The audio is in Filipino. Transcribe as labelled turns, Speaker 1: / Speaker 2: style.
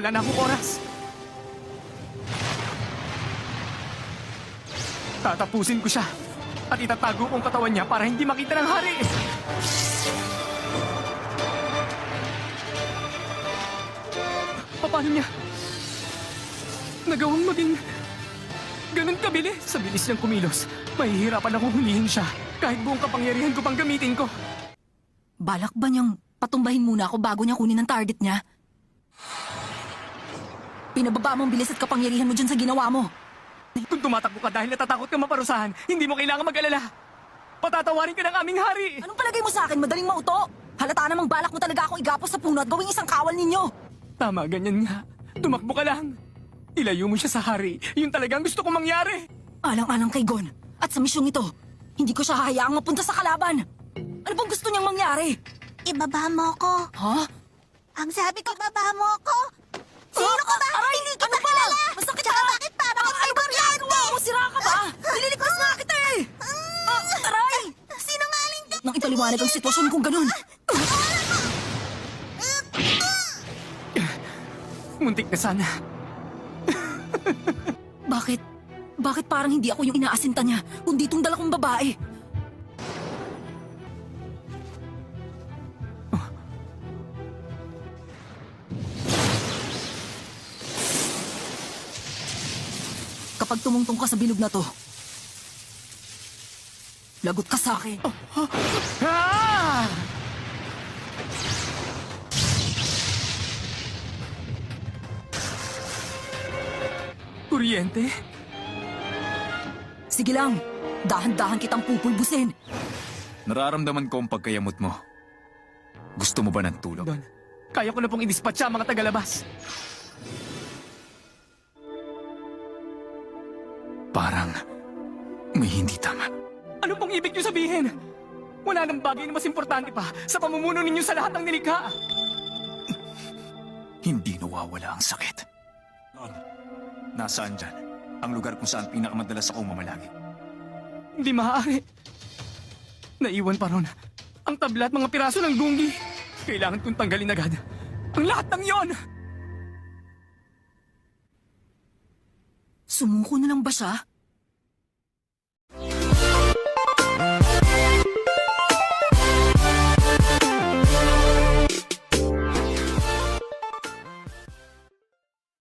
Speaker 1: wala na akong oras. Tatapusin ko siya at itatago kong katawan niya para hindi makita ng hari. Paano niya nagawang maging ganun kabili? Sa bilis niyang kumilos, mahihirapan akong hulihin siya kahit buong kapangyarihan ko pang gamitin ko.
Speaker 2: Balak ba niyang patumbahin muna ako bago niya kunin ang target niya? Pinababa mo ang bilis at kapangyarihan mo dyan sa ginawa mo.
Speaker 1: Kung tumatakbo ka dahil natatakot ka maparusahan, hindi mo kailangan mag-alala. Patatawarin ka ng aming hari.
Speaker 2: Anong palagay mo sa akin? Madaling mauto? Halata namang balak mo talaga akong igapos sa puno at gawing isang kawal ninyo.
Speaker 1: Tama, ganyan nga. Tumakbo ka lang. Ilayo mo siya sa hari. Yun talagang gusto kong mangyari.
Speaker 2: Alang-alang kay Gon. At sa misyong ito, hindi ko siya hahayaang mapunta sa kalaban. Ano bang gusto niyang mangyari?
Speaker 3: Ibaba mo ko.
Speaker 2: Ha?
Speaker 3: Ang sabi ko, ibaba mo ko. Sino ka ba?
Speaker 2: Aray,
Speaker 3: Hindi kita
Speaker 2: ano ba?
Speaker 3: kilala.
Speaker 2: Masakit
Speaker 3: Tsaka
Speaker 2: ka?
Speaker 3: bakit parang
Speaker 2: Ano
Speaker 3: may
Speaker 2: ba ginagawa mo? Sira ka ba? Nililigtas nga kita eh! Aray!
Speaker 3: Sinungaling ka.
Speaker 2: Nang ipaliwanag ang sitwasyon kong ganun.
Speaker 1: Muntik na sana.
Speaker 2: Bakit? Bakit parang hindi ako yung inaasinta niya, kundi itong dala kong babae? Kapag tumungtong ka sa bilog na to, lagot ka sa akin.
Speaker 1: Ah! Kuryente?
Speaker 2: Sige lang, dahan-dahan kitang pupulbusin.
Speaker 4: Nararamdaman ko ang pagkayamot mo. Gusto mo ba ng tulong?
Speaker 1: Don, kaya ko na pong i-dispatcha ang mga tagalabas.
Speaker 4: Parang may hindi tama.
Speaker 1: Ano pong ibig niyo sabihin? Wala nang bagay na mas importante pa sa pamumuno ninyo sa lahat ng nilikha.
Speaker 4: Hindi nawawala ang sakit. Noon, nasaan dyan ang lugar kung saan pinakamadalas akong mamalagi?
Speaker 1: Hindi maaari. Naiwan pa ron ang tabla at mga piraso ng gunggi. Kailangan kong tanggalin agad ang lahat ng yon.
Speaker 2: Sumuko na lang ba siya?